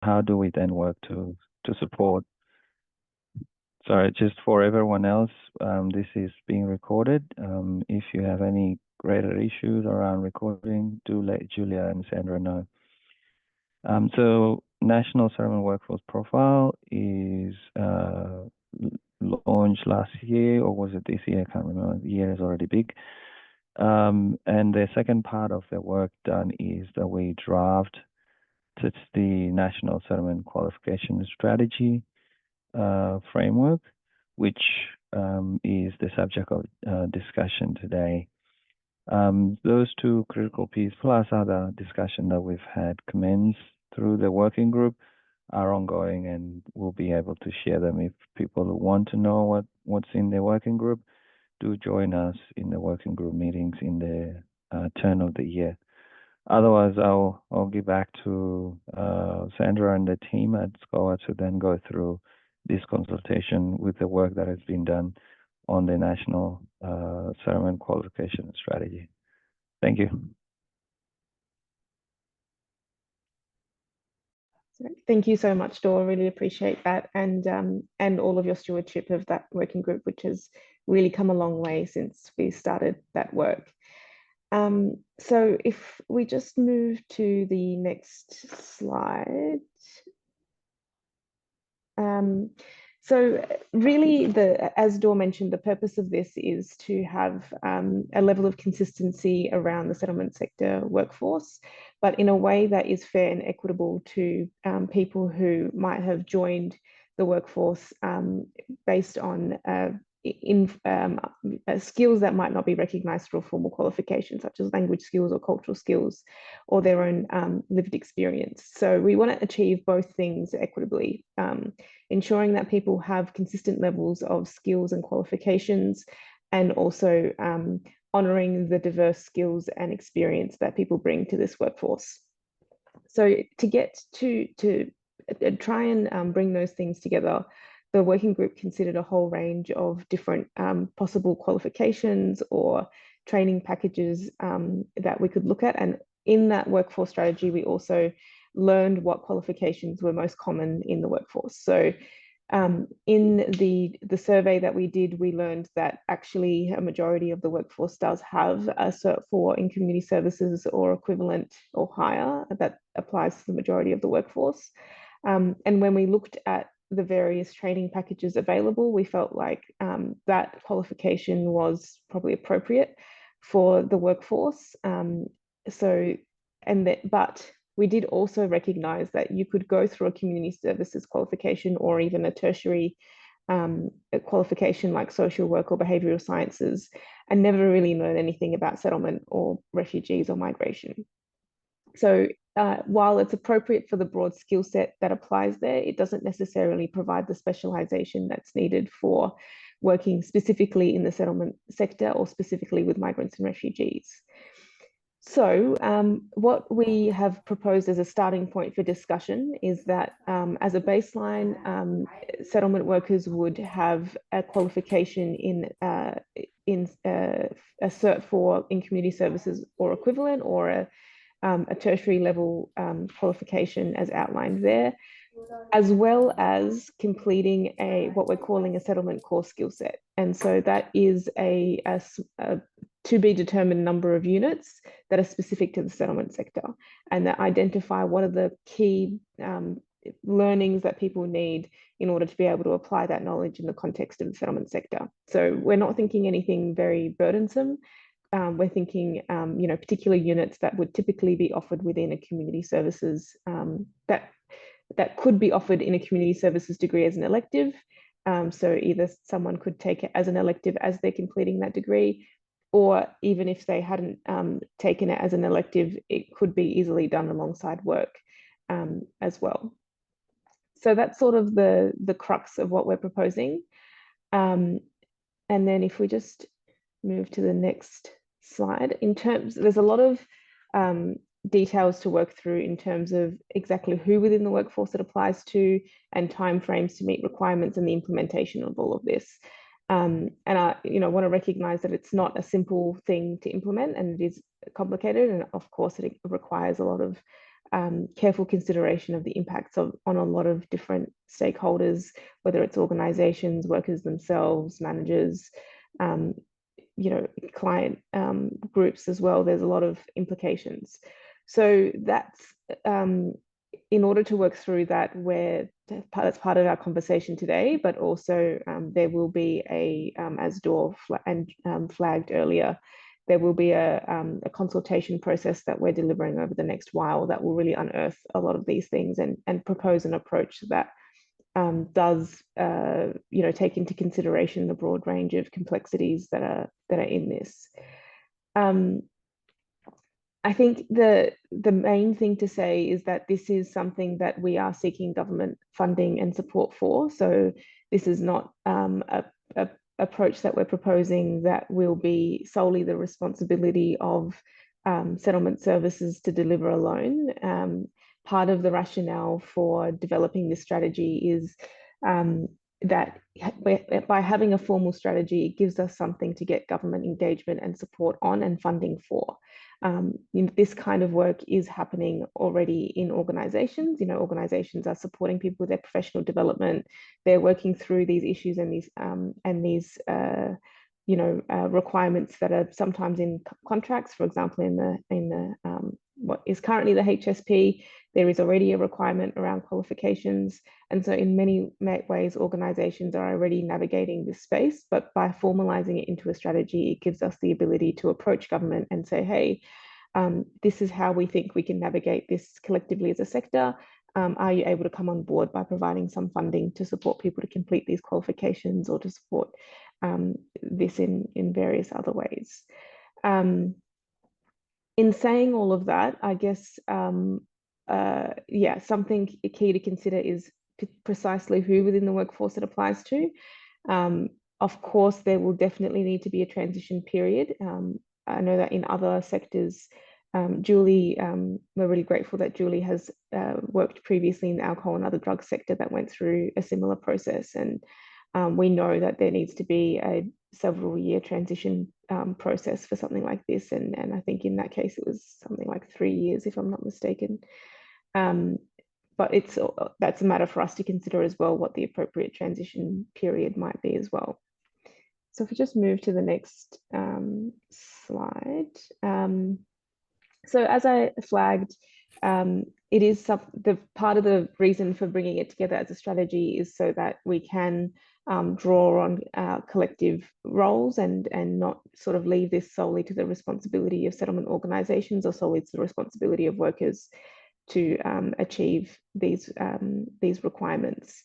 how do we then work to support? Sorry, just for everyone else, this is being recorded. If you have any greater issues around recording, do let Julia and Sandra know. So National Settlement Workforce Profile is launched last year, or was it this year? I can't remember. The year is already big. And the second part of the work done is that we draft the National Settlement Qualification Strategy framework, which is the subject of discussion today. Those two critical pieces, plus other discussion that we've had commenced through the working group, are ongoing, and we'll be able to share them. If people who want to know what's in the working group, do join us in the working group meetings in the turn of the year. Otherwise, I'll give back to Sandra and the team at SCOA to then go through this consultation with the work that has been done on the National Settlement Qualification Strategy. Thank you. Thank you so much, Dor. Really appreciate that, and all of your stewardship of that working group, which has really come a long way since we started that work. So if we just move to the next slide. So really, as Dor mentioned, the purpose of this is to have a level of consistency around the settlement sector workforce, but in a way that is fair and equitable to people who might have joined the workforce based on skills that might not be recognised through a formal qualification, such as language skills or cultural skills, or their own lived experience. So we want to achieve both things equitably, ensuring that people have consistent levels of skills and qualifications, and also honouring the diverse skills and experience that people bring to this workforce. So to get to try and bring those things together, the working group considered a whole range of different possible qualifications or training packages that we could look at. And in that workforce strategy, we also learned what qualifications were most common in the workforce. So in the survey that we did, we learned that actually a majority of the workforce does have a Cert 4 in community services or equivalent or higher. That applies to the majority of the workforce. And when we looked at the various training packages available, we felt like that qualification was probably appropriate for the workforce. But we did also recognize that you could go through a community services qualification or even a tertiary qualification like social work or behavioral sciences and never really learn anything about settlement or refugees or migration. So while it's appropriate for the broad skill set that applies there, it doesn't necessarily provide the specialization that's needed for working specifically in the settlement sector or specifically with migrants and refugees. So what we have proposed as a starting point for discussion is that as a baseline, settlement workers would have a qualification in a Cert 4 in community services or equivalent, or a tertiary level qualification as outlined there, as well as completing what we're calling a settlement core skill set. And so that is a to be determined number of units that are specific to the settlement sector, and that identify what are the key learnings that people need in order to be able to apply that knowledge in the context of the settlement sector. So we're not thinking anything very burdensome. We're thinking, particular units that would typically be offered within a community services, that could be offered in a community services degree as an elective. So either someone could take it as an elective as they're completing that degree, or even if they hadn't taken it as an elective, it could be easily done alongside work as well. So that's sort of the crux of what we're proposing. And then if we just move to the next slide, there's a lot of details to work through in terms of exactly who within the workforce it applies to and timeframes to meet requirements and the implementation of all of this. And I want to recognize that it's not a simple thing to implement, and it is complicated, and of course it requires a lot of careful consideration of the impacts on a lot of different stakeholders, whether it's organizations, workers themselves, managers, client groups as well. There's a lot of implications. So that's in order to work through that, that's part of our conversation today, but also there will be as Dor flagged earlier, there will be a consultation process that we're delivering over the next while that will really unearth a lot of these things and propose an approach that does take into consideration the broad range of complexities that are in this. I think the main thing to say is that this is something that we are seeking government funding and support for. So this is not a approach that we're proposing that will be solely the responsibility of settlement services to deliver alone. Part of the rationale for developing this strategy is that by having a formal strategy, it gives us something to get government engagement and support on and funding for. This kind of work is happening already in organizations. Organizations are supporting people with their professional development. They're working through these issues and these requirements that are sometimes in contracts. For example, in the what is currently the HSP, there is already a requirement around qualifications. And so in many ways, organizations are already navigating this space, but by formalizing it into a strategy, it gives us the ability to approach government and say, hey, this is how we think we can navigate this collectively as a sector. Are you able to come on board by providing some funding to support people to complete these qualifications or to support this in various other ways? In saying all of that, I guess, something key to consider is precisely who within the workforce it applies to. Of course, there will definitely need to be a transition period. I know that in other sectors, Julie, we're really grateful that Julie has worked previously in the alcohol and other drug sector that went through a similar process. And we know that there needs to be a several year transition process for something like this. And I think in that case, it was something like 3 years, if I'm not mistaken. But that's a matter for us to consider as well, what the appropriate transition period might be as well. So if we just move to the next slide. So as I flagged, it is the part of the reason for bringing it together as a strategy is so that we can draw on our collective roles and not sort of leave this solely to the responsibility of settlement organisations or solely to the responsibility of workers to achieve these requirements.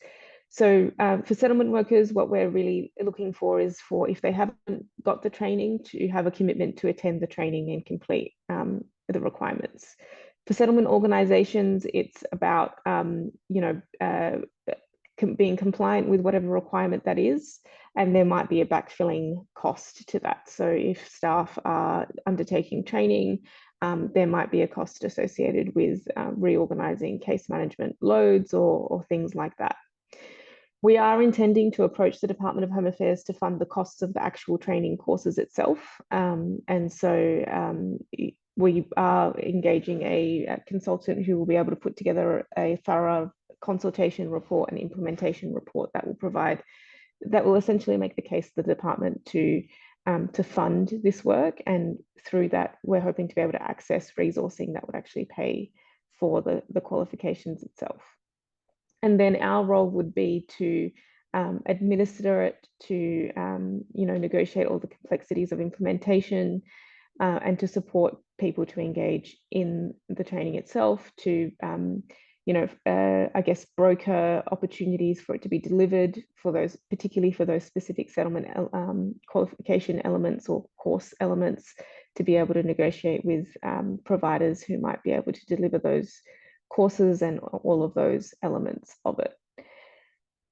So for settlement workers, what we're really looking for is for, if they haven't got the training, to have a commitment to attend the training and complete the requirements. For settlement organisations, it's about being compliant with whatever requirement that is, and there might be a backfilling cost to that. So if staff are undertaking training, there might be a cost associated with reorganising case management loads or things like that. We are intending to approach the Department of Home Affairs to fund the costs of the actual training courses itself. And so we are engaging a consultant who will be able to put together a thorough consultation report and implementation report that will essentially make the case to the department to fund this work. And through that, we're hoping to be able to access resourcing that would actually pay for the qualifications itself. And then our role would be to administer it, to negotiate all the complexities of implementation, and to support people to engage in the training itself, to I guess broker opportunities for it to be delivered for those, particularly for those specific settlement qualification elements or course elements, to be able to negotiate with providers who might be able to deliver those courses and all of those elements of it.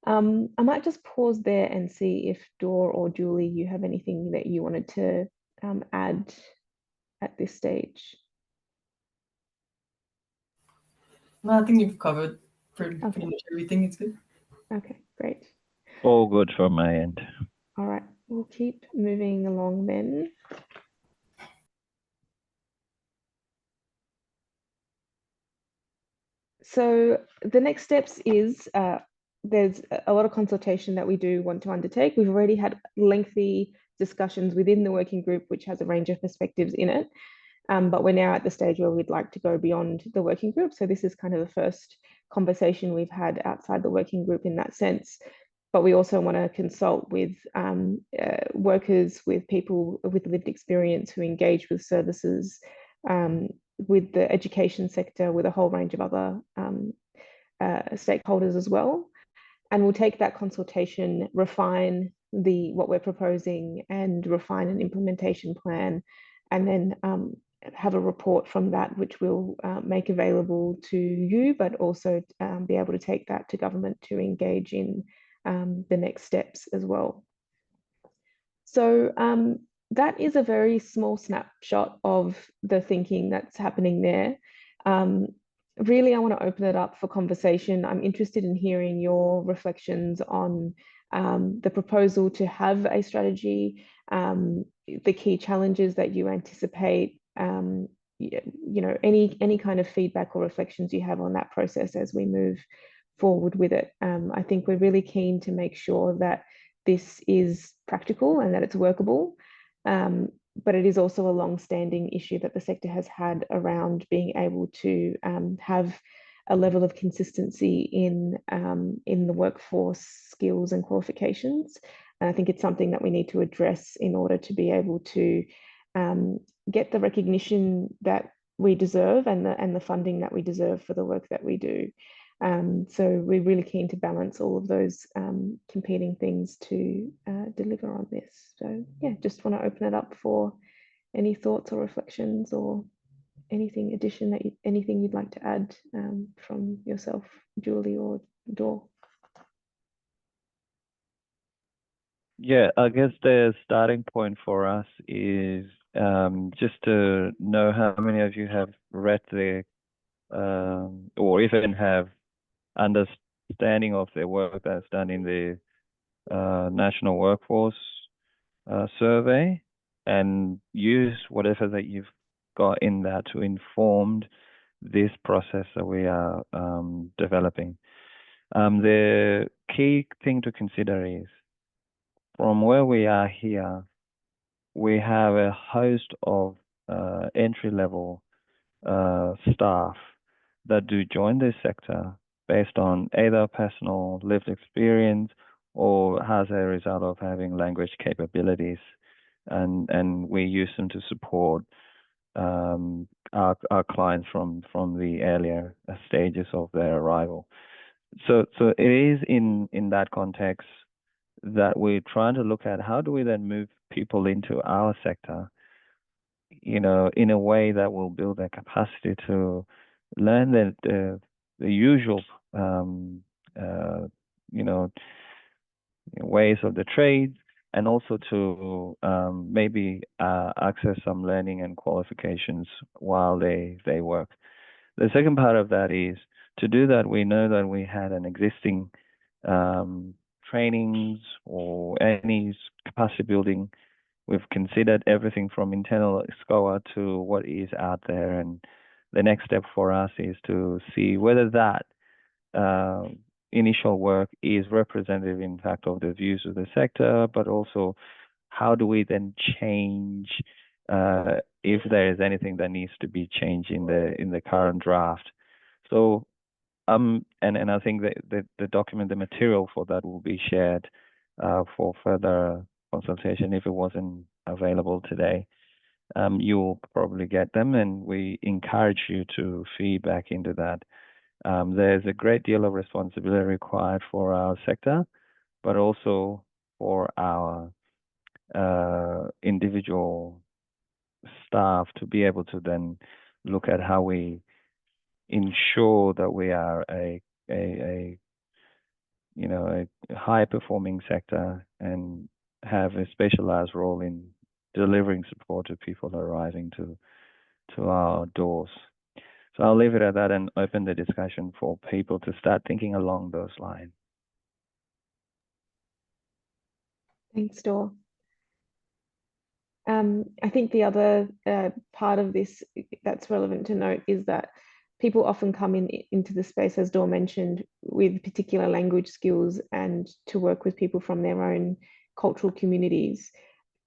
I might just pause there and see if Dor or Julie, you have anything that you wanted to add at this stage. No, I think you've covered pretty much everything. It's good. Okay, great. All good from my end. All right, we'll keep moving along then. So the next steps is there's a lot of consultation that we do want to undertake. We've already had lengthy discussions within the working group, which has a range of perspectives in it. But we're now at the stage where we'd like to go beyond the working group. So this is kind of the first conversation we've had outside the working group in that sense. But we also want to consult with workers, with people with lived experience who engage with services, with the education sector, with a whole range of other stakeholders as well. And we'll take that consultation, refine what we're proposing, and refine an implementation plan, and then have a report from that, which we'll make available to you, but also be able to take that to government to engage in the next steps as well. So that is a very small snapshot of the thinking that's happening there. Really, I want to open it up for conversation. I'm interested in hearing your reflections on the proposal to have a strategy, the key challenges that you anticipate, you know, any kind of feedback or reflections you have on that process as we move forward with it. I think we're really keen to make sure that this is practical and that it's workable. But it is also a long-standing issue that the sector has had around being able to have a level of consistency in the workforce skills and qualifications. And I think it's something that we need to address in order to be able to get the recognition that we deserve and the funding that we deserve for the work that we do. So we're really keen to balance all of those competing things to deliver on this. So yeah, just want to open it up for any thoughts or reflections or anything anything you'd like to add from yourself, Julie or Dor. Yeah, I guess the starting point for us is just to know how many of you have read the or even have understanding of the work that's done in the National Workforce Survey, and use whatever that you've got in that to inform this process that we are developing. The key thing to consider is, from where we are here, we have a host of entry-level staff that do join this sector based on either personal lived experience or as a result of having language capabilities, and we use them to support our clients from the earlier stages of their arrival. So it is in that context that we're trying to look at how do we then move people into our sector, you know, in a way that will build their capacity to learn the usual, you know, ways of the trade, and also to maybe access some learning and qualifications while they work. The second part of that is, to do that, we know that we had an existing trainings or any capacity building. We've considered everything from internal SCOA to what is out there, and the next step for us is to see whether that initial work is representative, in fact, of the views of the sector, but also how do we then change if there is anything that needs to be changed in the current draft. So and I think that the document, the material for that will be shared for further consultation if it wasn't available today. You'll probably get them, and we encourage you to feedback into that. There's a great deal of responsibility required for our sector, but also for our individual staff to be able to then look at how we ensure that we are a you know, a high performing sector and have a specialized role in delivering support to people arriving to our doors. So I'll leave it at that and open the discussion for people to start thinking along those lines. Thanks, Dor. I think the other part of this that's relevant to note is that people often come into the space, as Dor mentioned, with particular language skills and to work with people from their own cultural communities.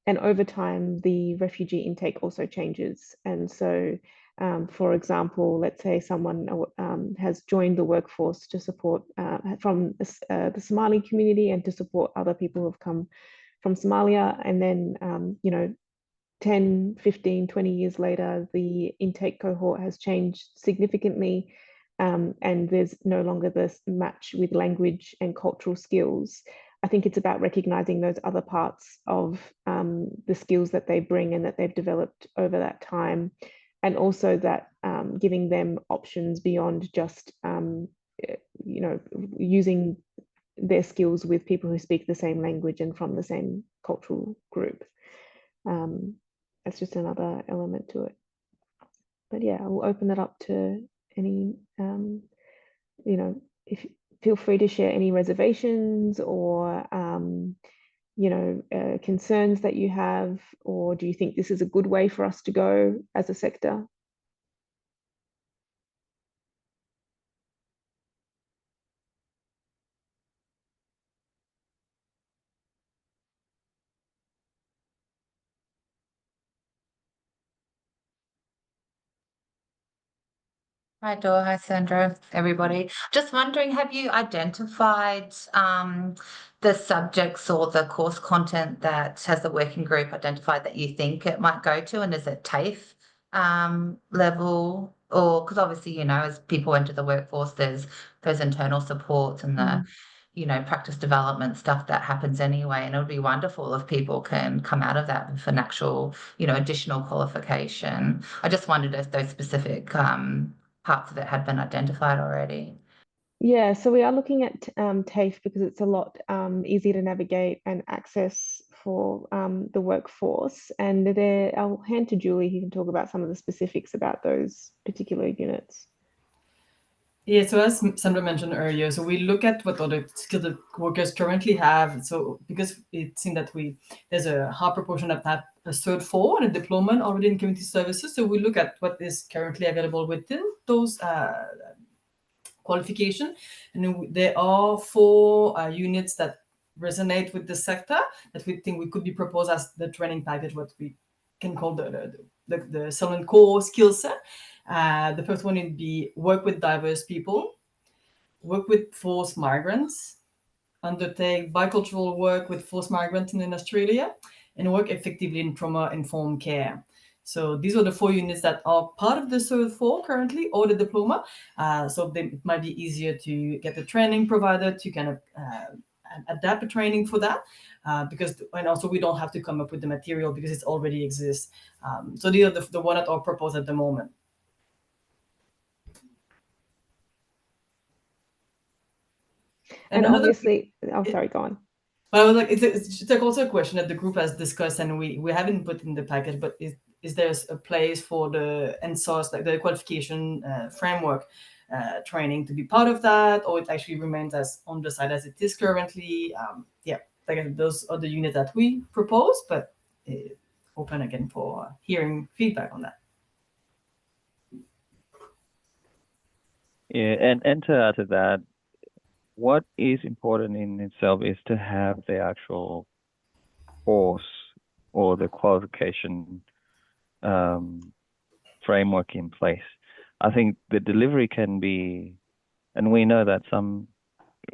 And over time, the refugee intake also changes. And so, for example, let's say someone has joined the workforce to support from the Somali community and to support other people who have come from Somalia. And then, 10, 15, 20 years later, the intake cohort has changed significantly, and there's no longer this match with language and cultural skills. I think it's about recognizing those other parts of the skills that they bring and that they've developed over that time, and also that giving them options beyond just using their skills with people who speak the same language and from the same cultural group. That's just another element to it. But yeah, I will open it up to any, if feel free to share any reservations or, concerns that you have, or do you think this is a good way for us to go as a sector? Hi, Dor. Hi, Sandra, everybody. Just wondering, have you identified the subjects or the course content that has the working group identified that you think it might go to? And is it TAFE level? Or because obviously, as people enter the workforce, there's those internal supports and the practice development stuff that happens anyway. And it would be wonderful if people can come out of that with an actual, additional qualification. I just wondered if those specific parts of it had been identified already. Yeah, so we are looking at TAFE because it's a lot easier to navigate and access for the workforce. And I'll hand to Julie, who can talk about some of the specifics about those particular units. Yeah, so as Sandra mentioned earlier, so we look at what other skilled workers currently have. So because it seems that there's a high proportion that have a Cert 4 and a diploma already in community services. So we look at what is currently available within those qualification. And then there are 4 units that resonate with the sector that we think we could be proposed as the training package, what we can call the Solent core skill set. The first one would be work with diverse people, work with forced migrants, undertake bicultural work with forced migrants in Australia, and work effectively in trauma-informed care. So these are the 4 units that are part of the Cert 4 currently, or the diploma. So it might be easier to get the training provider to kind of adapt the training for that, and also we don't have to come up with the material because it already exists. So these are the one that are proposed at the moment. And obviously, sorry, go on. But I was like, it's also a question that the group has discussed, and we haven't put in the package, but is there a place for the NSOS, like the qualification framework training, to be part of that, or it actually remains as on the side as it is currently? Like those are the units that we propose, but open again for hearing feedback on that. Yeah, and to add to that, what is important in itself is to have the actual course or the qualification framework in place. I think the delivery can be, and we know that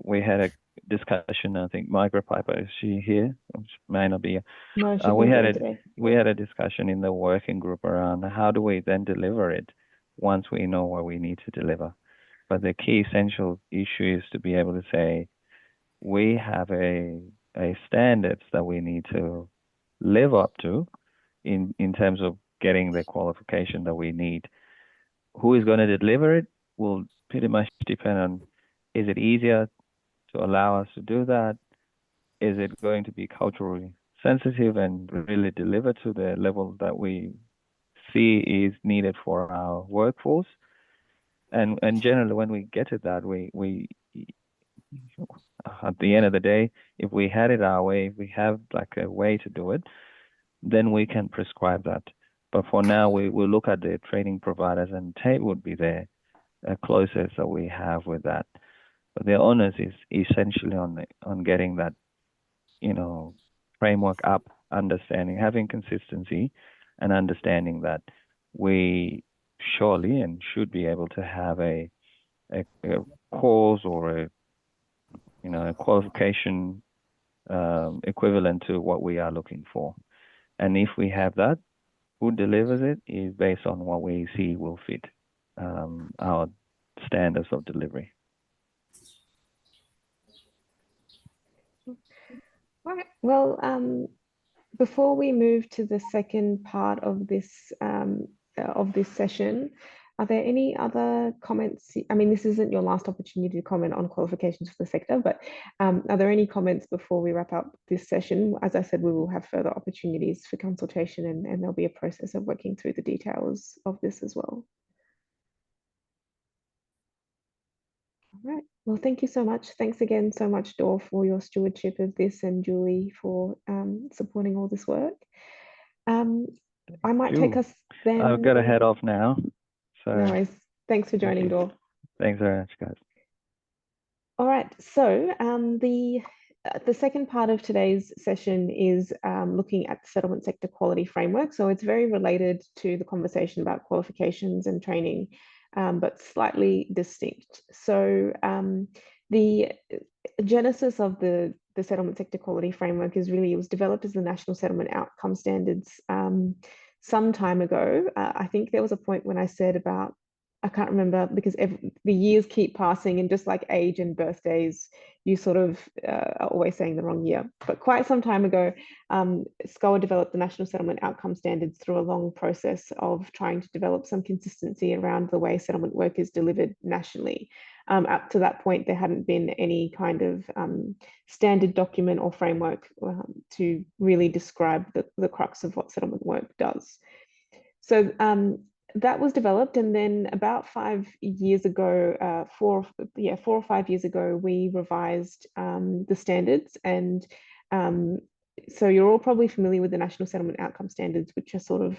we had a discussion. I think Margaret Piper, is she here? She may not be. No, she we had a discussion in the working group around how do we then deliver it once we know what we need to deliver. But the key essential issue is to be able to say, we have a standards that we need to live up to in terms of getting the qualification that we need. Who is going to deliver it will pretty much depend on, is it easier to allow us to do that? Is it going to be culturally sensitive and really deliver to the level that we see is needed for our workforce? And generally, when we get to that, we at the end of the day, if we had it our way, if we have like a way to do it, then we can prescribe that. But for now, we will look at the training providers, and TAFE would be there closest that we have with that. But the onus is essentially on getting that, you know, framework up, understanding, having consistency, and understanding that we surely and should be able to have a course or a, you know, a qualification equivalent to what we are looking for. And if we have that, who delivers it is based on what we see will fit our standards of delivery. All right. Well, before we move to the second part of this session, are there any other comments? I mean, this isn't your last opportunity to comment on qualifications for the sector, but are there any comments before we wrap up this session? As I said, we will have further opportunities for consultation, and there'll be a process of working through the details of this as well. All right. Well, thank you so much. Thanks again so much, Dor, for your stewardship of this, and Julie for supporting all this work. I might take us then. I've got to head off now. So no worries. Thanks for joining, Dor. Thanks very much, guys. All right. So the second part of today's session is looking at the settlement sector quality framework. So it's very related to the conversation about qualifications and training, but slightly distinct. So the genesis of the settlement sector quality framework is really, it was developed as the National Settlement Outcome Standards some time ago. I think there was a point when I said about, I can't remember, because the years keep passing, and just like age and birthdays, you sort of are always saying the wrong year. But quite some time ago, SCOA developed the National Settlement Outcome Standards through a long process of trying to develop some consistency around the way settlement work is delivered nationally. Up to that point, there hadn't been any kind of standard document or framework to really describe the crux of what settlement work does. So that was developed, and then about 5 years ago, 4 or 5 years ago, we revised the standards. And so you're all probably familiar with the National Settlement Outcome Standards, which are sort of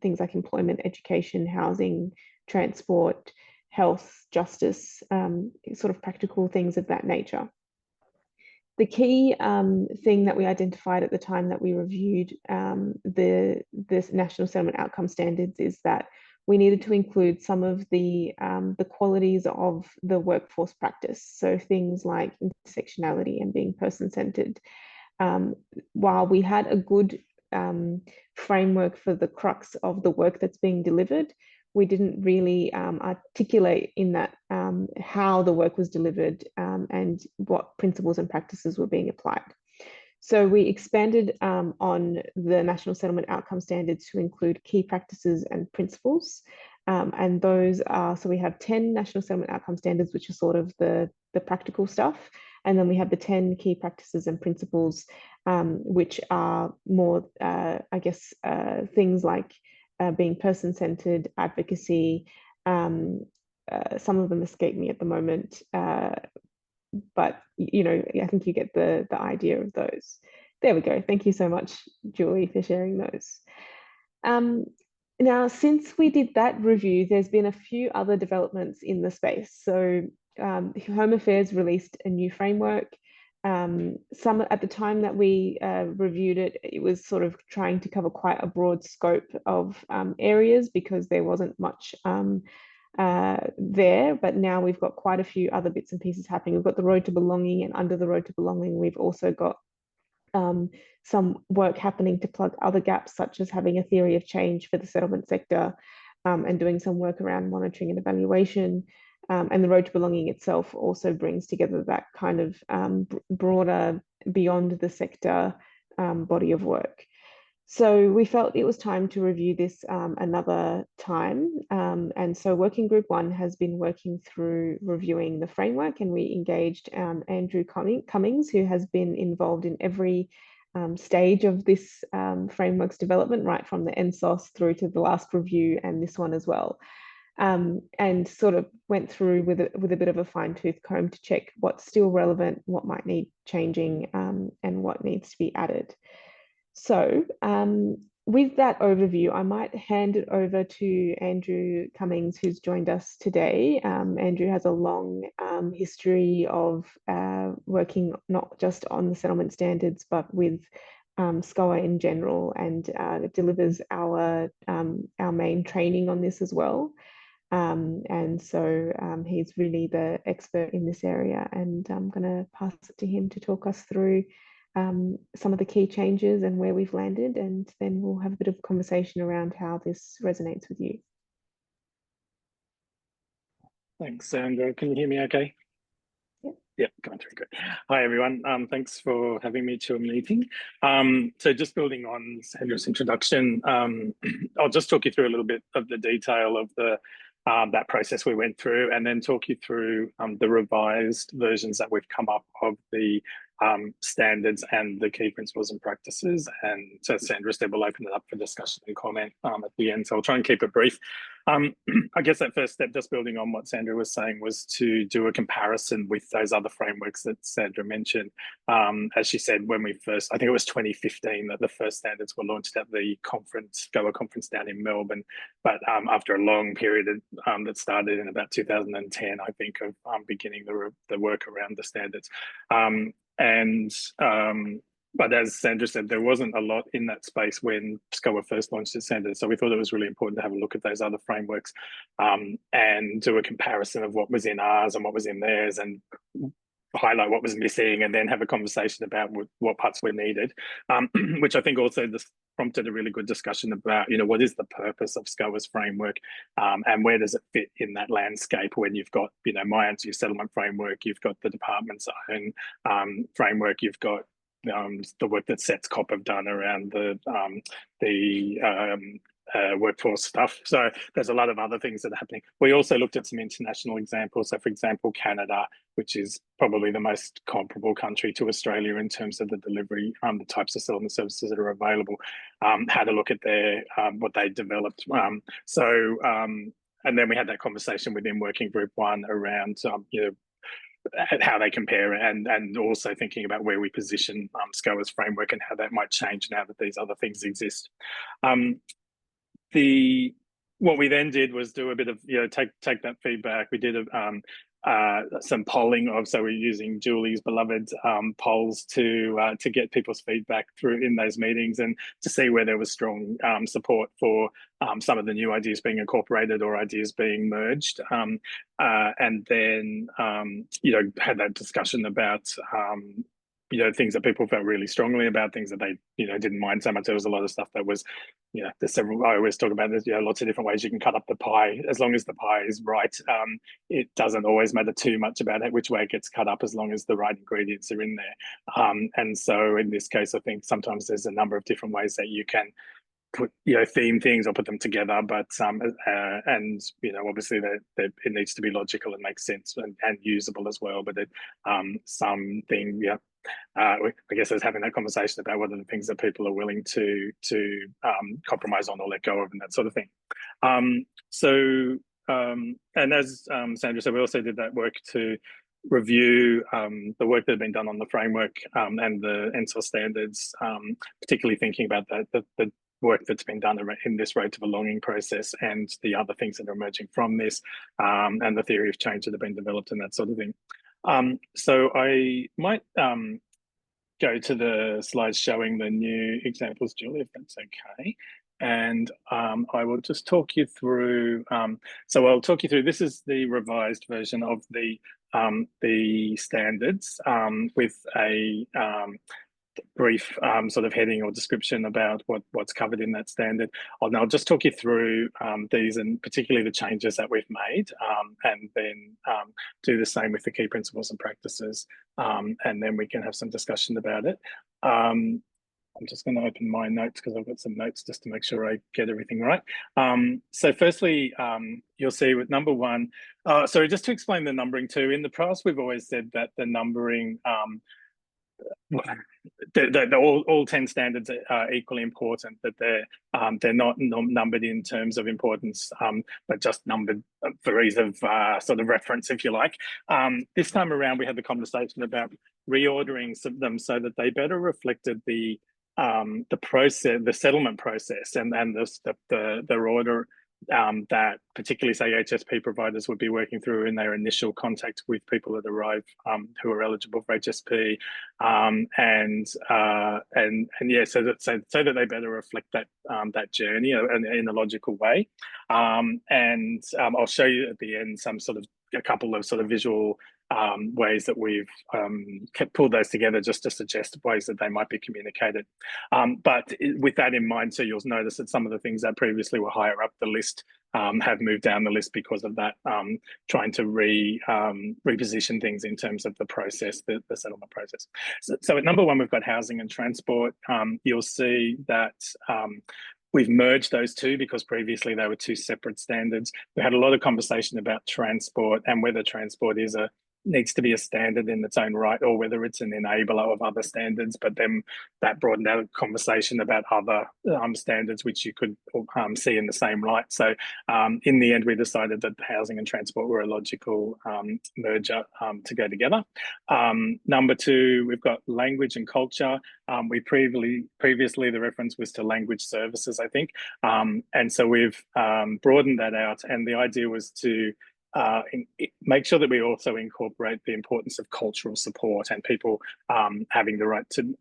things like employment, education, housing, transport, health, justice, sort of practical things of that nature. The key thing that we identified at the time that we reviewed this National Settlement Outcome Standards is that we needed to include some of the qualities of the workforce practice. So things like intersectionality and being person-centered. While we had a good framework for the crux of the work that's being delivered, we didn't really articulate in that how the work was delivered and what principles and practices were being applied. So we expanded on the National Settlement Outcome Standards to include key practices and principles. And those are, so we have 10 National Settlement Outcome Standards, which are sort of the practical stuff. And then we have the 10 key practices and principles, which are more, I guess, things like being person-centered, advocacy. Some of them escape me at the moment, but you know, I think you get the idea of those. There we go. Thank you so much, Julie, for sharing those. Now, since we did that review, there's been a few other developments in the space. So Home Affairs released a new framework. Some at the time that we reviewed it, it was sort of trying to cover quite a broad scope of areas because there wasn't much there, but now we've got quite a few other bits and pieces happening. We've got the Road to Belonging, and under the Road to Belonging, we've also got some work happening to plug other gaps, such as having a theory of change for the settlement sector and doing some work around monitoring and evaluation. And the Road to Belonging itself also brings together that kind of broader, beyond the sector body of work. So we felt it was time to review this another time. And so Working Group 1 has been working through reviewing the framework, and we engaged Andrew Cummings, who has been involved in every stage of this framework's development, right from the NSOS through to the last review and this one as well. And sort of went through with a bit of a fine-tooth comb to check what's still relevant, what might need changing, and what needs to be added. So with that overview, I might hand it over to Andrew Cummings, who's joined us today. Andrew has a long history of working not just on the settlement standards, but with SCOA in general, and delivers our main training on this as well. And so he's really the expert in this area, and I'm going to pass it to him to talk us through some of the key changes and where we've landed, and then we'll have a bit of conversation around how this resonates with you. Thanks, Sandra. Can you hear me okay? Yep, going through good. Hi, everyone. Thanks for having me to a meeting. So just building on Sandra's introduction, I'll just talk you through a little bit of the detail of the that process we went through, and then talk you through the revised versions that we've come up of the standards and the key principles and practices. And so Sandra said we'll open it up for discussion and comment at the end. So I'll try and keep it brief. I guess that first step, just building on what Sandra was saying, was to do a comparison with those other frameworks that Sandra mentioned. As she said, when we first, I think it was 2015 that the first standards were launched at the conference, SCOA conference down in Melbourne. But after a long period that started in about 2010, I think, of beginning the work around the standards. But as Sandra said, there wasn't a lot in that space when SCOA first launched its standards. So we thought it was really important to have a look at those other frameworks and do a comparison of what was in ours and what was in theirs, and highlight what was missing, and then have a conversation about what parts were needed, which I think also just prompted a really good discussion about, what is the purpose of SCOA's framework, and where does it fit in that landscape when you've got, MIAN's settlement framework, you've got the department's own framework, you've got the work that CETSCOP have done around the workforce stuff. So there's a lot of other things that are happening. We also looked at some international examples. So for example, Canada, which is probably the most comparable country to Australia in terms of the delivery, the types of settlement services that are available, had a look at their what they developed. And then we had that conversation within Working Group 1 around how they compare, and also thinking about where we position SCOA's framework and how that might change now that these other things exist. What we then did was do a bit of take that feedback. We did some polling so we're using Julie's beloved polls to get people's feedback through in those meetings, and to see where there was strong support for some of the new ideas being incorporated or ideas being merged, and then had that discussion about things that people felt really strongly about, things that they didn't mind so much. There was a lot of stuff that was there's several, I always talk about this, lots of different ways you can cut up the pie, as long as the pie is right. It doesn't always matter too much about which way it gets cut up, as long as the right ingredients are in there. And so in this case, I think sometimes there's a number of different ways that you can put theme things or put them together, but and obviously that it needs to be logical and make sense and usable as well. But I guess it's having that conversation about what are the things that people are willing to compromise on or let go of, and that sort of thing. And as Sandra said, we also did that work to review the work that had been done on the framework and the NSOS standards, particularly thinking about the work that's been done in this rate to belonging process and the other things that are emerging from this, and the theory of change that have been developed and that sort of thing. So I might go to the slides showing the new examples, Julie, if that's okay. And I will just talk you through, so I'll talk you through, this is the revised version of the standards with a brief sort of heading or description about what's covered in that standard. I'll just talk you through these, and particularly the changes that we've made, and then do the same with the key principles and practices, and then we can have some discussion about it. I'm just going to open my notes because I've got some notes just to make sure I get everything right. So firstly, you'll see with number 1, sorry, just to explain the numbering too. In the past, we've always said that the numbering, all 10 standards are equally important, that they're not numbered in terms of importance, but just numbered for ease of sort of reference, if you like. This time around, we had the conversation about reordering them so that they better reflected the the settlement process, and the order that particularly, say, HSP providers would be working through in their initial contact with people that arrive who are eligible for HSP, and yeah, so that they better reflect that that journey in a logical way. And I'll show you at the end a couple of sort of visual ways that we've pulled those together just to suggest ways that they might be communicated. But with that in mind, so you'll notice that some of the things that previously were higher up the list have moved down the list because of that, trying to reposition things in terms of the process, the settlement process. So at number 1, we've got housing and transport. You'll see that we've merged those two because previously they were two separate standards. We had a lot of conversation about transport and whether transport needs to be a standard in its own right, or whether it's an enabler of other standards. But then that broadened out a conversation about other standards which you could see in the same light. So in the end, we decided that housing and transport were a logical merger to go together. Number 2, we've got language and culture. We previously the reference was to language services, I think, and so we've broadened that out, and the idea was to make sure that we also incorporate the importance of cultural support and people having the right to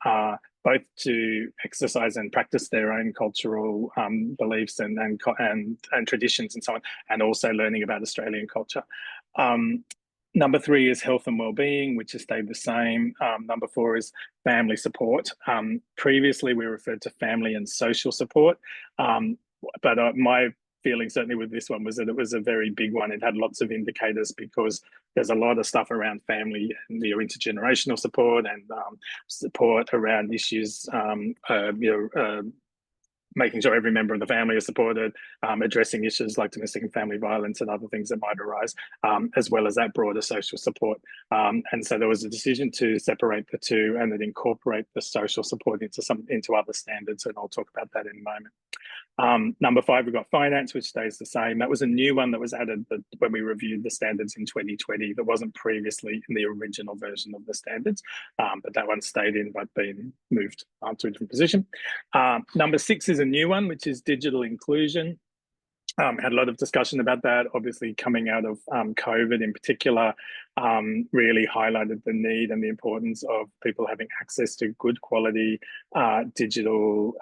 both to exercise and practice their own cultural beliefs and traditions and so on, and also learning about Australian culture. Number 3 is health and wellbeing, which has stayed the same. Number 4 is family support. Previously, we referred to family and social support, but my feeling certainly with this one was that it was a very big one. It had lots of indicators because there's a lot of stuff around family and intergenerational support and support around issues, making sure every member of the family is supported, addressing issues like domestic and family violence and other things that might arise, as well as that broader social support. And so there was a decision to separate the two and then incorporate the social support into other standards, and I'll talk about that in a moment. Number 5, we've got finance, which stays the same. That was a new one that was added when we reviewed the standards in 2020 that wasn't previously in the original version of the standards, but that one stayed in but been moved to a different position. Number 6 is a new one, which is digital inclusion. Had a lot of discussion about that, obviously coming out of COVID in particular, really highlighted the need and the importance of people having access to good quality digital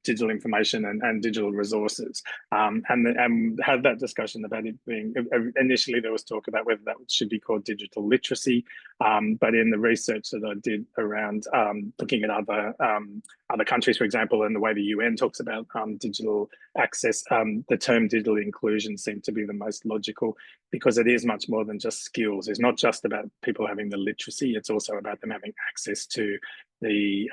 information and digital resources, and had that discussion about it being, initially there was talk about whether that should be called digital literacy, but in the research that I did around looking at other countries, for example, and the way the UN talks about digital access, the term digital inclusion seemed to be the most logical, because it is much more than just skills. It's not just about people having the literacy, it's also about them having access to the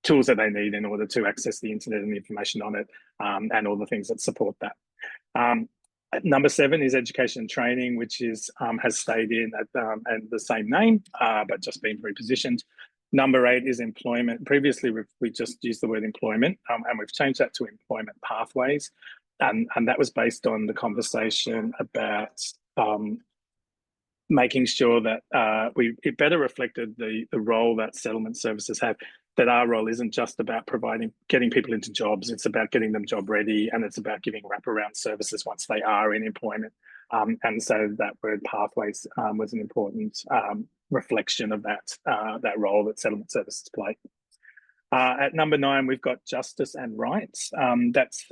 tools that they need in order to access the internet and the information on it, and all the things that support that. Number 7 is education and training, which is has stayed in at and the same name, but just been repositioned. Number 8 is employment. Previously, we just used the word employment, and we've changed that to employment pathways. And that was based on the conversation about making sure that it better reflected the role that settlement services have, that our role isn't just about getting people into jobs, it's about getting them job ready, and it's about giving wraparound services once they are in employment. And so that word pathways was an important reflection of that role that settlement services play. At number 9, we've got justice and rights. That's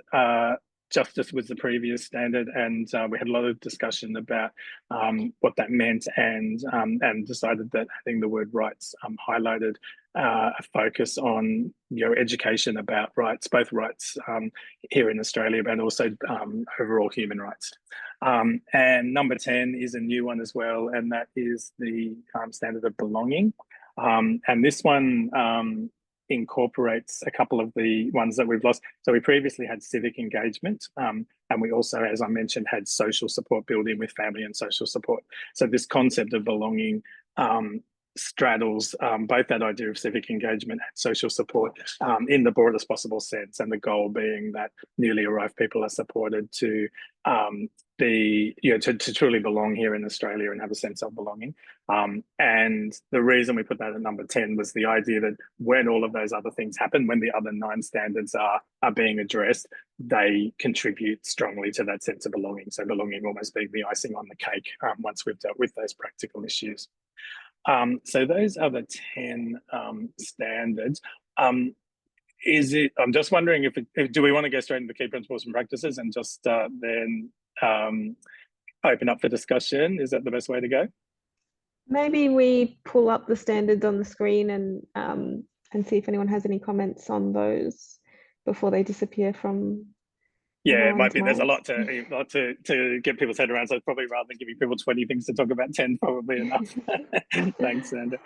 justice was the previous standard, and we had a lot of discussion about what that meant, and decided that having the word rights highlighted a focus on education about rights, both rights here in Australia, but also overall human rights. And number 10 is a new one as well, and that is the standard of belonging. And this one incorporates a couple of the ones that we've lost. So we previously had civic engagement, and we also, as I mentioned, had social support building with family and social support. So this concept of belonging straddles both that idea of civic engagement and social support in the broadest possible sense, and the goal being that newly arrived people are supported to be, to truly belong here in Australia and have a sense of belonging. And the reason we put that at number 10 was the idea that when all of those other things happen, when the other 9 standards are being addressed, they contribute strongly to that sense of belonging. So belonging almost being the icing on the cake once we've dealt with those practical issues. So those are the 10 standards. I'm just wondering if do we want to go straight into key principles and practices and just then open up for discussion? Is that the best way to go? Maybe we pull up the standards on the screen and see if anyone has any comments on those before they disappear from. Yeah, it might be. There's a lot to get people's head around. So probably rather than giving people 20 things to talk about, 10 probably enough. Thanks, Sandra.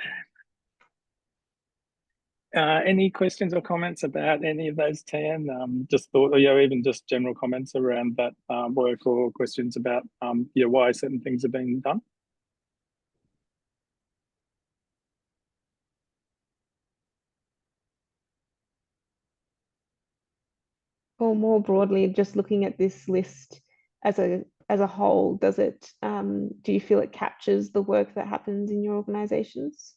Any questions or comments about any of those 10? Just thought, or even just general comments around that work, or questions about why certain things are being done. Or more broadly, just looking at this list as a whole, does it? Do you feel it captures the work that happens in your organisations?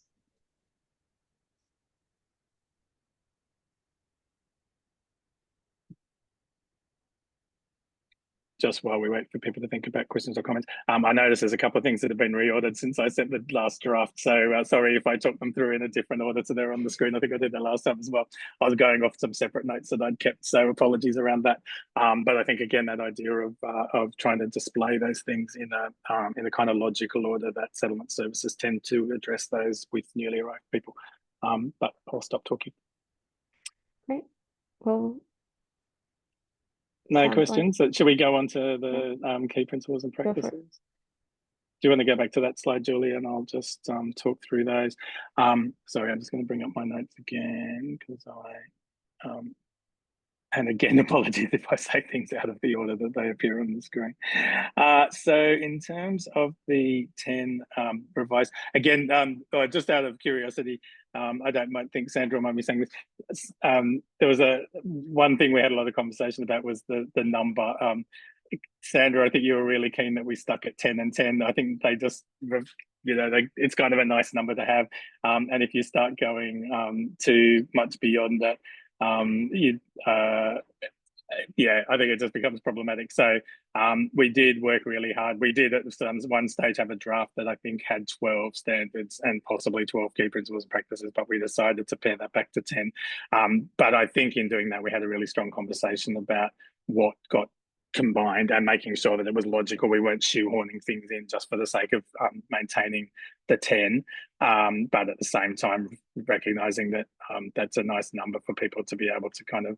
Just while we wait for people to think about questions or comments, I noticed there's a couple of things that have been reordered since I sent the last draft. So sorry if I took them through in a different order, so they're on the screen. I think I did that last time as well. I was going off some separate notes that I'd kept, so apologies around that. But I think again that idea of trying to display those things in a kind of logical order that settlement services tend to address those with newly arrived people. But I'll stop talking. Great. Well. No questions. Like... So should we go on to the key principles and practices? Do you want to go back to that slide, Julie, and I'll just talk through those. Sorry, I'm just going to bring up my notes again because and again, apologies if I say things out of the order that they appear on the screen. So in terms of the 10 revised, again, just out of curiosity, I don't think Sandra might be saying this. There was one thing we had a lot of conversation about was the number. Sandra, I think you were really keen that we stuck at 10 and 10. I think they just, it's kind of a nice number to have. And if you start going too much beyond that, yeah, I think it just becomes problematic. So we did work really hard. We did at one stage have a draft that I think had 12 standards and possibly 12 key principles and practices, but we decided to pare that back to 10. But I think in doing that, we had a really strong conversation about what got combined and making sure that it was logical. We weren't shoehorning things in just for the sake of maintaining the 10, but at the same time recognizing that that's a nice number for people to be able to kind of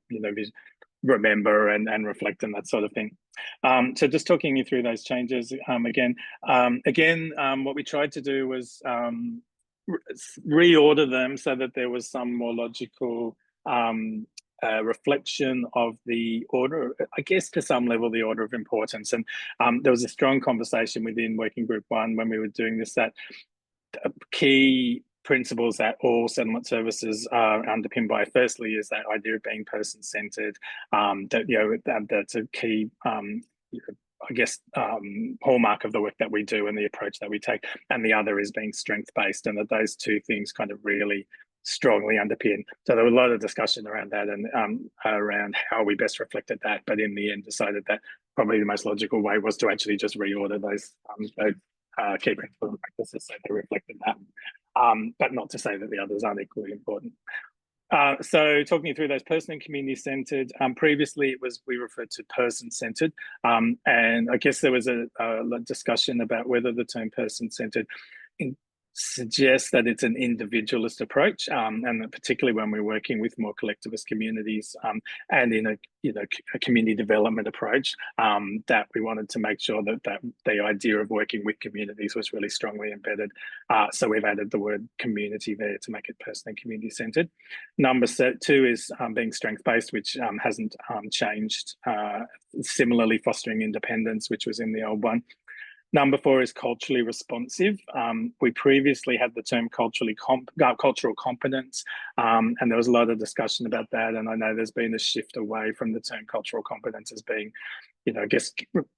remember and reflect and that sort of thing. So just talking you through those changes again, what we tried to do was reorder them so that there was some more logical reflection of the order, I guess to some level, the order of importance. And there was a strong conversation within Working Group 1 when we were doing this, that key principles that all settlement services are underpinned by, firstly, is that idea of being person-centered. That's a key, I guess, hallmark of the work that we do and the approach that we take. And the other is being strength-based, and that those two things kind of really strongly underpin. So there was a lot of discussion around that and around how we best reflected that, but in the end decided that probably the most logical way was to actually just reorder those key principles and practices so they reflected that, but not to say that the others aren't equally important. So talking you through those person and community centered, previously we referred to person centered, and I guess there was a discussion about whether the term person centered suggests that it's an individualist approach, and that particularly when we're working with more collectivist communities and in a community development approach, that we wanted to make sure that the idea of working with communities was really strongly embedded. So we've added the word community there to make it person and community centered. Number 2 is being strength based, which hasn't changed. Similarly, fostering independence, which was in the old one. Number 4 is culturally responsive. We previously had the term cultural competence, and there was a lot of discussion about that. And I know there's been a shift away from the term cultural competence as being, I guess,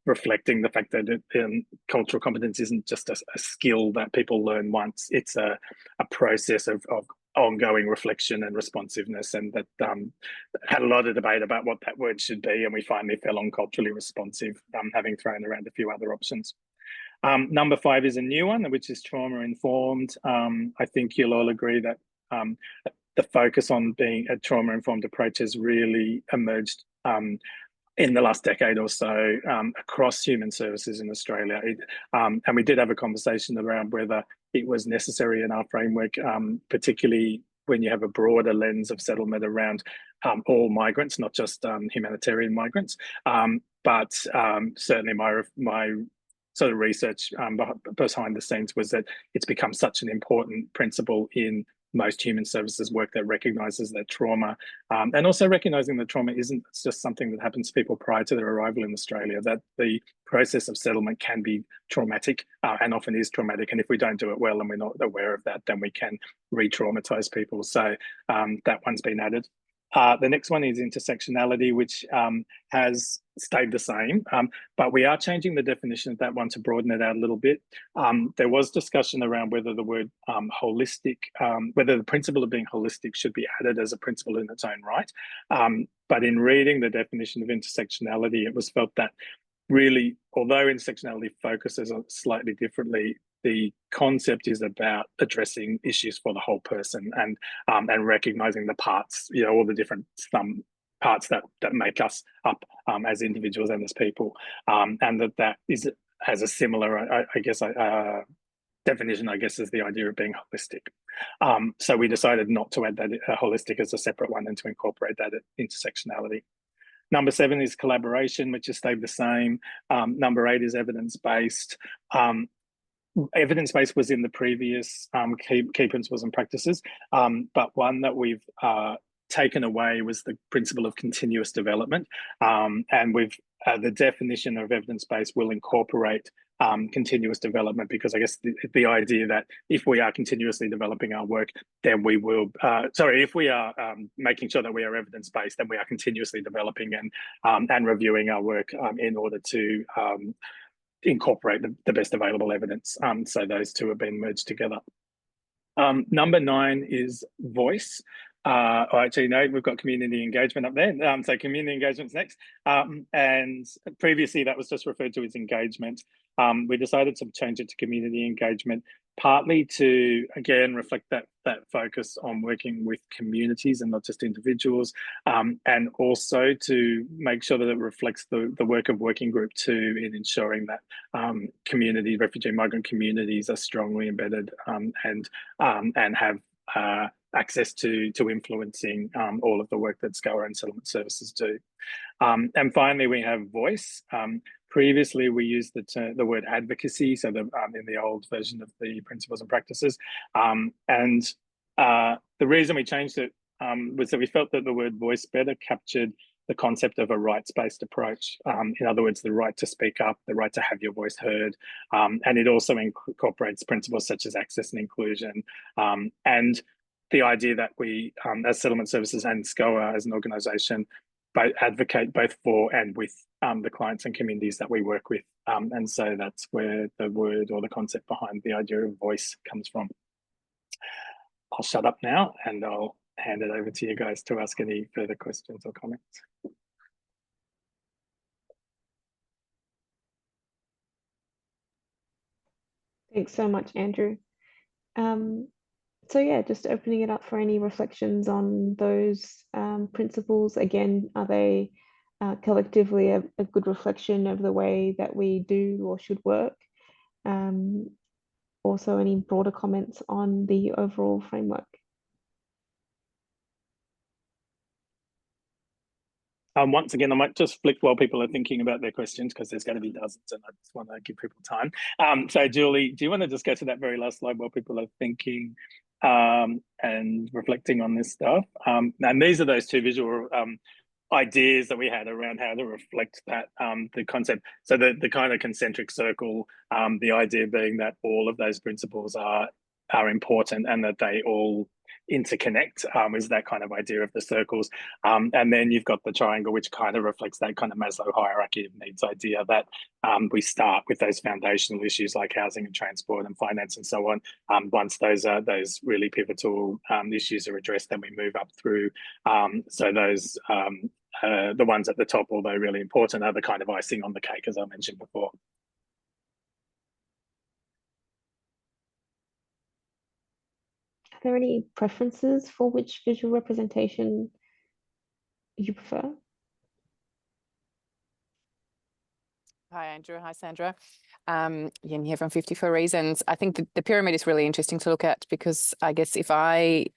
reflecting the fact that cultural competence isn't just a skill that people learn once. It's a process of ongoing reflection and responsiveness, and that had a lot of debate about what that word should be, and we finally fell on culturally responsive, having thrown around a few other options. Number 5 is a new one, which is trauma-informed. I think you'll all agree that the focus on being a trauma-informed approach has really emerged in the last decade or so across human services in Australia. And we did have a conversation around whether it was necessary in our framework, particularly when you have a broader lens of settlement around all migrants, not just humanitarian migrants. But certainly my sort of research behind the scenes was that it's become such an important principle in most human services work that recognises that trauma, and also recognising that trauma isn't just something that happens to people prior to their arrival in Australia, that the process of settlement can be traumatic and often is traumatic. And if we don't do it well and we're not aware of that, then we can re-traumatise people. So that one's been added. The next one is intersectionality, which has stayed the same, but we are changing the definition of that one to broaden it out a little bit. There was discussion around whether the word holistic, whether the principle of being holistic should be added as a principle in its own right. But in reading the definition of intersectionality, it was felt that really, although intersectionality focuses on slightly differently, the concept is about addressing issues for the whole person and recognizing the parts, all the different parts that make us up as individuals and as people, and that has a similar, definition, I guess, as the idea of being holistic. So we decided not to add that holistic as a separate one and to incorporate that intersectionality. Number 7 is collaboration, which has stayed the same. Number 8 is evidence-based. Evidence-based was in the previous key principles and practices, but one that we've taken away was the principle of continuous development, and we've the definition of evidence-based will incorporate continuous development, because I guess the idea that if we are continuously developing our work, then we will, if we are making sure that we are evidence-based, then we are continuously developing and reviewing our work in order to incorporate the best available evidence. So those two have been merged together. Number 9 is voice. Actually, no, we've got community engagement up there. So community engagement's next. And previously that was just referred to as engagement. We decided to change it to community engagement, partly to, again, reflect that focus on working with communities and not just individuals, and also to make sure that it reflects the work of Working Group 2 in ensuring that refugee migrant communities are strongly embedded and have access to influencing all of the work that SCOA and settlement services do. And finally, we have voice. Previously, we used the word advocacy, so in the old version of the principles and practices. And the reason we changed it was that we felt that the word voice better captured the concept of a rights-based approach. In other words, the right to speak up, the right to have your voice heard. And it also incorporates principles such as access and inclusion. And the idea that we, as settlement services and SCOA as an organisation, advocate both for and with the clients and communities that we work with. And so that's where the word or the concept behind the idea of voice comes from. I'll shut up now and I'll hand it over to you guys to ask any further questions or comments. Thanks so much, Andrew. So yeah, just opening it up for any reflections on those principles. Again, are they collectively a good reflection of the way that we do or should work? Also, any broader comments on the overall framework? Once again, I might just flick while people are thinking about their questions, because there's going to be dozens and I just want to give people time. So Julie, do you want to just go to that very last slide while people are thinking and reflecting on this stuff? And these are those two visual ideas that we had around how to reflect that, the concept. So the kind of concentric circle, the idea being that all of those principles are important and that they all interconnect, is that kind of idea of the circles. And then you've got the triangle, which kind of reflects that kind of Maslow hierarchy of needs idea that we start with those foundational issues like housing and transport and finance and so on. Once those really pivotal issues are addressed, then we move up through. So those the ones at the top, although really important, are the kind of icing on the cake, as I mentioned before. Are there any preferences for which visual representation you prefer? Hi, Andrew. Hi, Sandra. Yen here from 54 Reasons. I think the pyramid is really interesting to look at because I guess if I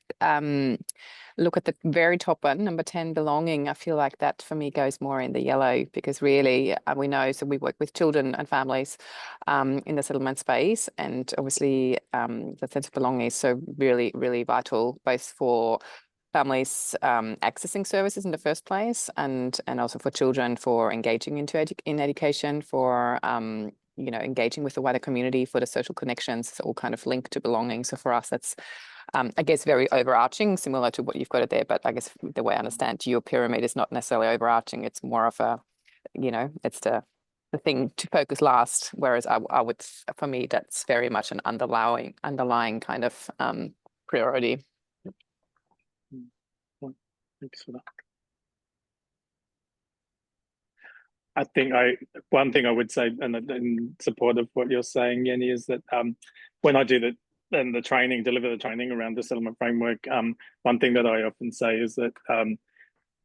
look at the very top one, number 10, belonging, I feel like that for me goes more in the yellow because really we know, so we work with children and families in the settlement space, and obviously the sense of belonging is so really, really vital, both for families accessing services in the first place, and also for children for engaging in education, for you know, engaging with the wider community, for the social connections. It's all kind of linked to belonging. So for us, that's I guess very overarching, similar to what you've got it there. But I guess the way I understand your pyramid is not necessarily overarching. It's more of a, you know, it's the thing to focus last. Whereas I would, for me, that's very much an underlying kind of priority. Thanks for that. I think one thing I would say, and in support of what you're saying, Yenny, is that when I do the training, deliver the training around the settlement framework, one thing that I often say is that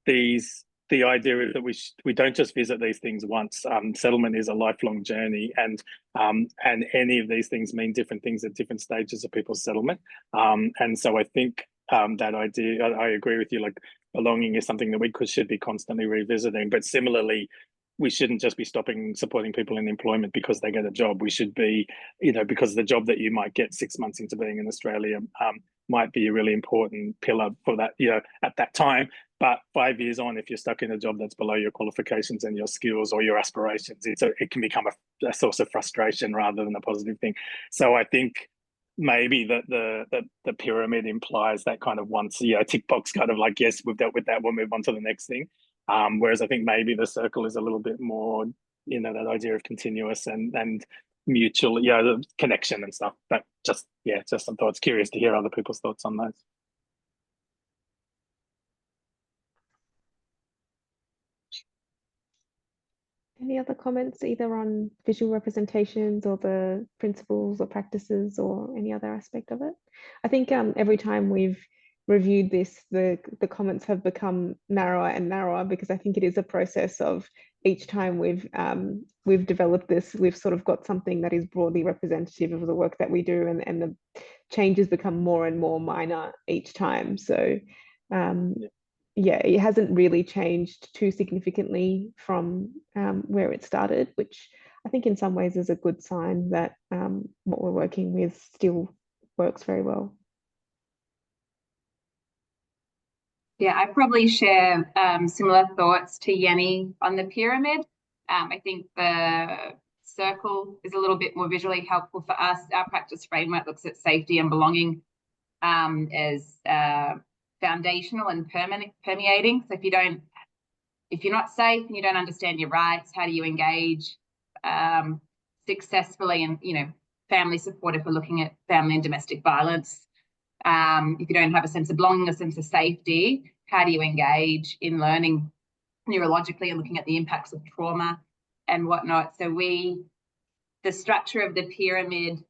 the idea is that we don't just visit these things once. Settlement is a lifelong journey, and any of these things mean different things at different stages of people's settlement. And so I think that idea, I agree with you, like belonging is something that we should be constantly revisiting. But similarly, we shouldn't just be supporting people in employment because they get a job. We should be, you know, because the job that you might get 6 months into being in Australia might be a really important pillar for that, you know, at that time. But 5 years on, if you're stuck in a job that's below your qualifications and your skills or your aspirations, it can become a source of frustration rather than a positive thing. So I think maybe that the pyramid implies that kind of once, you know, tick box kind of like, yes, we've dealt with that, we'll move on to the next thing. Whereas I think maybe the circle is a little bit more, you know, that idea of continuous and mutual, yeah, the connection and stuff. But just some thoughts. Curious to hear other people's thoughts on those. Any other comments either on visual representations or the principles or practices or any other aspect of it? I think every time we've reviewed this, the comments have become narrower and narrower because I think it is a process of each time we've developed this, we've sort of got something that is broadly representative of the work that we do, and the changes become more and more minor each time. So yeah, it hasn't really changed too significantly from where it started, which I think in some ways is a good sign that what we're working with still works very well. Yeah, I probably share similar thoughts to Yenny on the pyramid. I think the circle is a little bit more visually helpful for us. Our practice framework looks at safety and belonging as foundational and permeating. So if you're not safe and you don't understand your rights, how do you engage successfully? And, you know, family support if we're looking at family and domestic violence. If you don't have a sense of belonging, a sense of safety, how do you engage in learning neurologically and looking at the impacts of trauma and whatnot? So the structure of the pyramid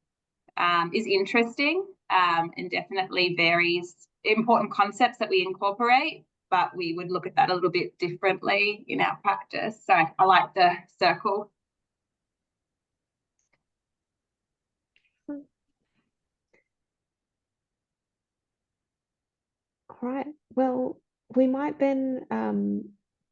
is interesting and definitely varies. Important concepts that we incorporate, but we would look at that a little bit differently in our practice. So I like the circle. All right, well, we might then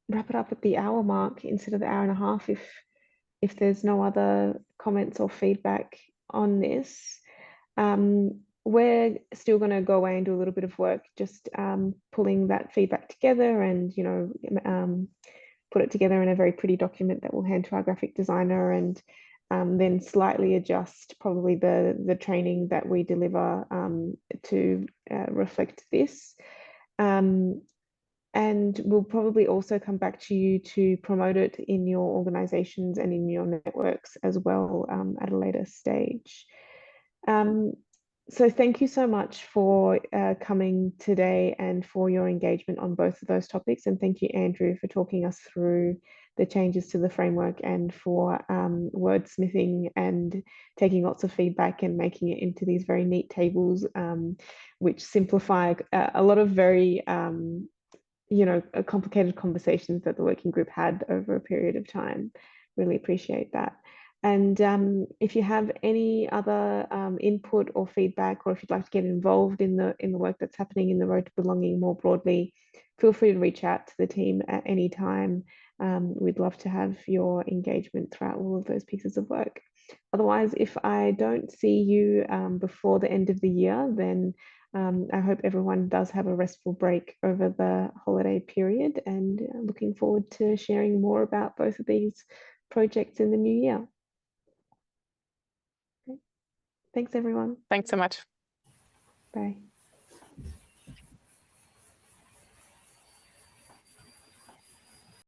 wrap it up at the hour mark instead of the hour and a half if there's no other comments or feedback on this. we're still going to go away and do a little bit of work, just pulling that feedback together and, you know, put it together in a very pretty document that we'll hand to our graphic designer, and then slightly adjust probably the training that we deliver to reflect this. And we'll probably also come back to you to promote it in your organizations and in your networks as well at a later stage. So thank you so much for coming today and for your engagement on both of those topics. And thank you, Andrew, for talking us through the changes to the framework and for wordsmithing and taking lots of feedback and making it into these very neat tables, which simplify a lot of very, you know, complicated conversations that the working group had over a period of time. Really appreciate that. And if you have any other input or feedback, or if you'd like to get involved in the work that's happening in the Road to Belonging more broadly, feel free to reach out to the team at any time. We'd love to have your engagement throughout all of those pieces of work. Otherwise, if I don't see you before the end of the year, then I hope everyone does have a restful break over the holiday period, and looking forward to sharing more about both of these projects in the new year. Thanks, everyone. Thanks so much. Bye.